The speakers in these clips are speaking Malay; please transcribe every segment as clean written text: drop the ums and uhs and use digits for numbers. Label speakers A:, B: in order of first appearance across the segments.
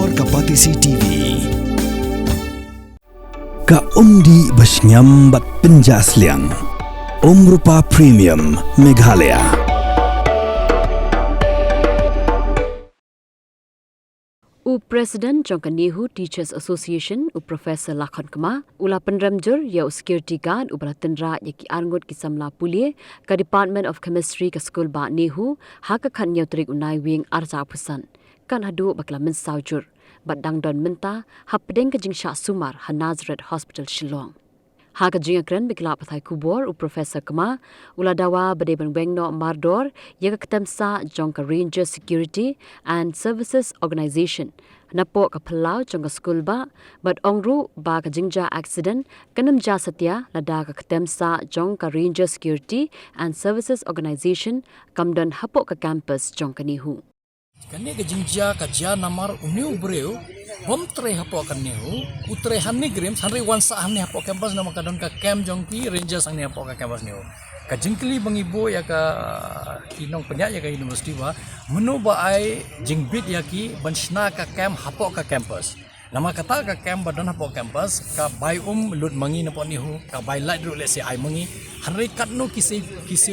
A: Bor Kapatisi TV. Ka undi basnyam bat penjasliang. Rupa Premium Meghalaya.
B: President Jongkanihu Teachers Association Professor Lakhon Kama ula penramjur ya security guard ubra tendra yaki angot kisamla pulie ka Department of Chemistry ka school ba Nehu haka khan nyotrik unai wing arja pusan kan hadu bakla min saujur badang don minta hapdeng ka jingsha sumar ha Nazareth Hospital Shillong haka jinga kran bikla pathai kubor Professor Kama ula dawa bade bengno mardor ya ketamsa Jongka Ranger Security and Services Organization napo ka Palau Jongka school ba but ongru ba ka jingja accident kanam ja satya lada ka ketamsa Jongka Ranger Security and Services Organization kamdon hapo ka campus Jongka Nihu
C: kani ka jingja ka ja namar uniu breu bom tre hapo kan nihu utre hanni grim sanri wansa hanni hapo campus nama kadon ka camp jongki rangers hanni hapo ka campus nihu ka jingkli bangibo ya ka kinong penya ya ka university ba menu ba ai jingbit ya ki bansna ka camp hapo ka campus nama kata ka camp badan hapo campus ka bai lut mangi napo nihu ka bai light ru le se ai mangi hanri katno kisi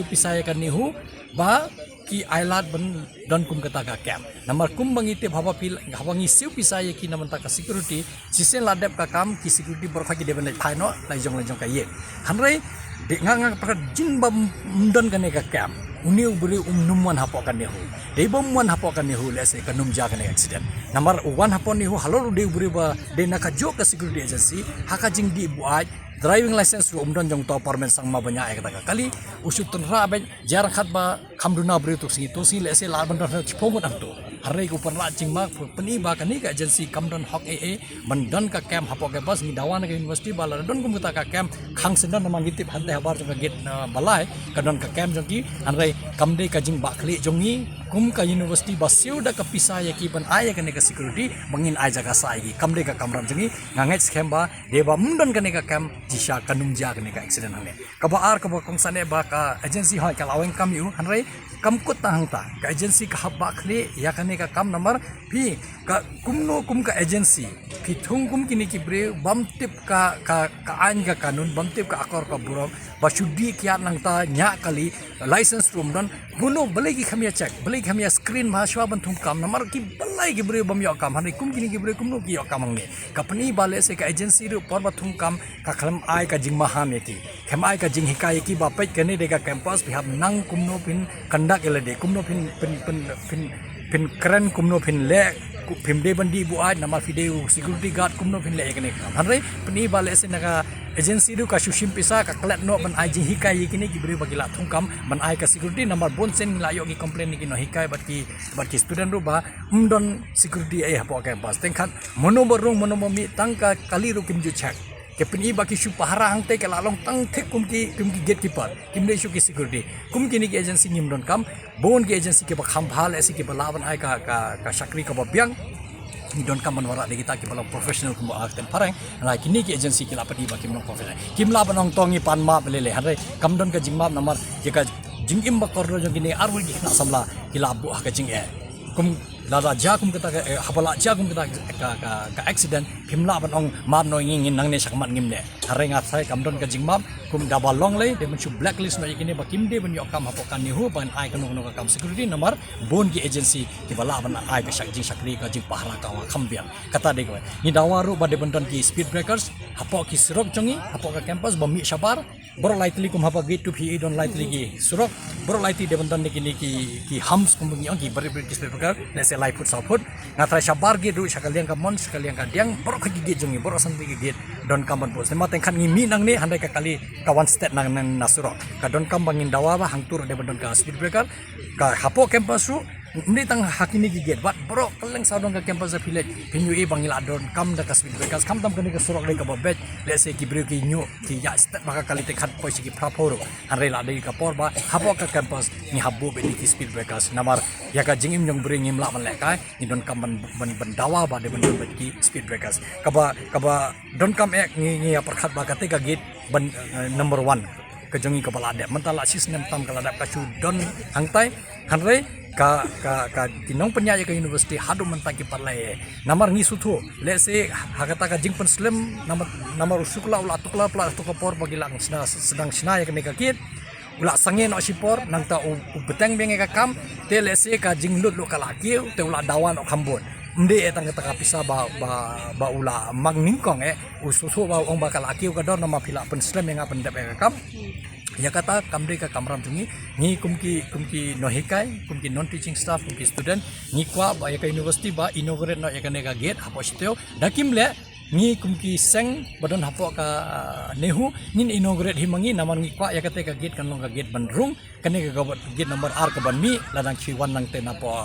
C: pisaya kan nihu ba ki ailat ban don kum kata ka camp namar kum bangite bhaba pil hawangi siu pisaya ki namanta ka security sisen ladep ka kam ki security borkha ki deben lai no lai jong ka ye hanrei de nga pra jin bam don ka ne ka camp uni ubri numwan hapo kan nehu de bom wan hapo kan nehu le se ka numja ka ne accident namar wan hapo nehu halor de ubri ba de na ka jo ka security agency haka jing di buat driving license ru umdon jong to parmen sang ma banya ek taka kali usut tunra ben jar khat ba khamduna bri tu si le se la ban don chpong am tu harre ku pan la jing ma pani ba kani ka agency kamdon hok ee mandon ka camp hapo ke bas ni dawan ka university bala don kum ka camp khang sendan man gitip hante habar jong ka gate balai ka don ka camp jong ki anre kamde ka jing ba khli jong ni kum ka university ba siu da ka pisa ya ki ban aya ka ne ka security bangin ai jaga sa gi kamde ka kamram jong ni ngangai scam ba deba mundon ka ne ka camp jisha kanung ja ka ne ka accident hane ka ba ar ka ba kong sane ba ka agency ha ka laweng kam yu hanre kam kut tang ta ka agency ka habba khli ya ka ne ka kam number phi ka kumno kum ka agency phi thung kum kini ki bre bam tip ka ain ka kanun bam tip ka akor ka buram ba shudi kya nang ta nya kali license room don buno balai ki khamia check balai khamia screen ma shwa ban thung kam number ki balai ki bre bam yo kam hanre kum kini ki bre kumno ki yo kam nge company bale se ka agency ru por ba thung kam ka khalam ai ka jing maham yaki khem ai ka jing hikai ki ba pai kane de ka campus bihab nang kumno pin kandak ele de kumno pin keren kumno pin le pimde bandi buat nama video security guard kumno pin le kane hanre pni bale se naga agency du ka shushim pisa ka klet no ban ai jing hikai kini ki bre bagila thungkam ban ai ka security number bon sen la yo ki complain ni no hikai bat ki student ru ba umdon security ai hapo campus tengkhat monoborung monomomi tangka kali ru kim ju check ke pni baki shu pahara angte ke lalong tang thek kum ki gatekeeper kimde shu ki security kum kini ki agency nim don kam bon ki agency ke ba khambhal esi ke balaban ai ka sakri ka ba byang ni don kam manwara de kita ki bala professional kum akten parang la kini ki agency ki la pni baki mon professional kim la banong tongi pan ma belele hanre kam don ka jingma namar je ka jingim ba korro jong kini arul ki na samla ki la bu ka jing e kum lada jakum kita hapala jakum kita ka accident phimla ban ong mar no ngin nang ne sakmat ngimne harenga sai kamdon ka jingmam kum double long le de menchu blacklist no ikine ba kimde ban yo kam hapo kan ni hu ban ai kan no ka kam security number bon ki agency ki bala ban ai ka jing sakri ka jing pahra ka wa khambian kata de ko ni dawaru ba de bandon ki speed breakers hapo ki sirok chongi hapo ka campus ba mi sabar bro lightly kum hapa gate to pe don lightly ki surok bro lightly de bandon ki hums kum ngi ki bari ki speed breaker le se light foot support ngatra sabar gate ru sakalian ka mon sakalian ka diang bro ka gate jongi bro san ki gate don kam ban bos ma tengkhan ngi mi nang ne handai ka kali ka one step nang nasuro ka don kam bangin dawa ba hangtur de bandon ka speed breaker ka hapo campus ru Ini tang hakini gigit, bat bro keleng saudong ke campus village, pinyu bangil adon kam dah kasih bekas kam tam kene ke surok lagi kababet, lese kibru ki nyu ki ya step maka kali tekat poisi ki praporo, hanre lade ki kapor ba, hapo ke campus ni habu bedi ki speed bekas, namar ya ka jingim yang beringim lak melekai, ni don kam bendawa ba de bendon bedi speed bekas, kaba don kam ni perkat ba kate ka gate number 1. Kejongi kepala adep mentala sis nem tam kala adep kacu don hangtai hanre ka kinong penyaya ke university hadu mentaki parlay namar ngi sutu let's say hakata ka jingpen slim namar usukla ula tukla pla tukapor pagilang sedang sinaya ke nekakit ula sange no sipor nang ta beteng benge ka kam te let's say ka jinglut lu kalakiu te ula dawan ok hambon nde etang ka pisa ba ula magningkong usutu ba ong bakal akiu ka dor nama pila pen slim yang apen dep ka kam ya kata kamde ka kamram tungi ngi kumki nohikai kumki non teaching staff kumki student ngi kwa ba ya ka university ba inaugurate no ya ka nega gate hapo siteo dakim le ngi kumki seng badon hapo ka nehu nin inaugurate himangi naman ngi kwa ya kate ka gate kanong ka gate bandrung kane ka gate number R ka banmi ladang chiwan nang ten hapo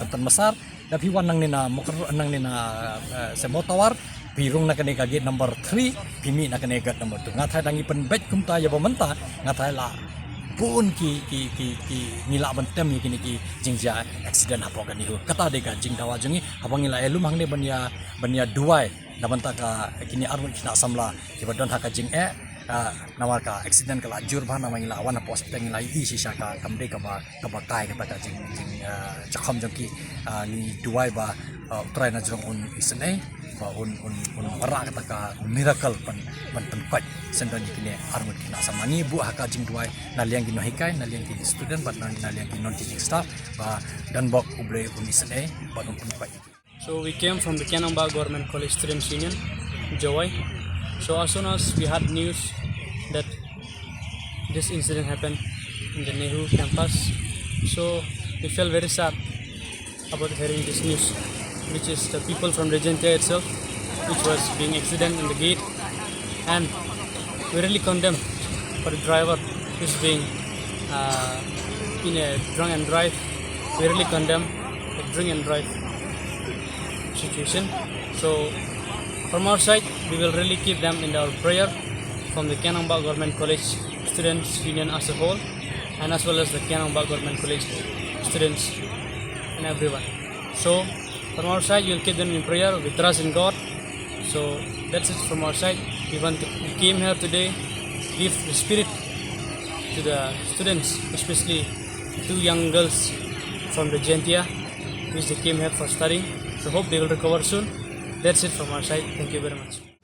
C: katan masar da piwan nang nina mokro nang nina semotawar pirung na kanega gate number 3 pimi na kanega number 2 ngathai dangi pen batch kumta ya bamanta ngathai la pun ki nila bantem ni kini ki jingja accident hapo kan ihu kata de ka jing dawa jungi abang ila elum hangne bania duai nabanta ka kini arun kina samla ki badon haka jing nawar ka accident kala jur ba na mangila awan pos teng lai i sisa ka kamde ka ba kai ka ta jing chakham jong ki ni duai ba try na jong un isne ba un para kata ka miracle pan kwat sendon kini armut kina samani bu haka jing duai naliang gino hikai naliang gini student ba naliang gini non teaching staff ba dan bok uble un isne ba un kwat.
D: So we came from the Canambah Government College Students Union, Jawai. So as soon as we had news that this incident happened in the Nehru campus, so we felt very sad about hearing this news, which is the people from Regentia itself, which was being accident in the gate, and we really condemn for the driver who's being in a drunk and drive. We really condemn the drink and drive situation. So from our side, we will really keep them in our prayer from the Canambah Government College Students Union as a whole, and as well as the Canambah Government College students and everyone. So from our side, we will keep them in prayer. We trust in God. So that's it from our side. We came here today to give the spirit to the students, especially two young girls from the Gentia, which they came here for studying. So hope they will recover soon. That's it from our side. Thank you very much.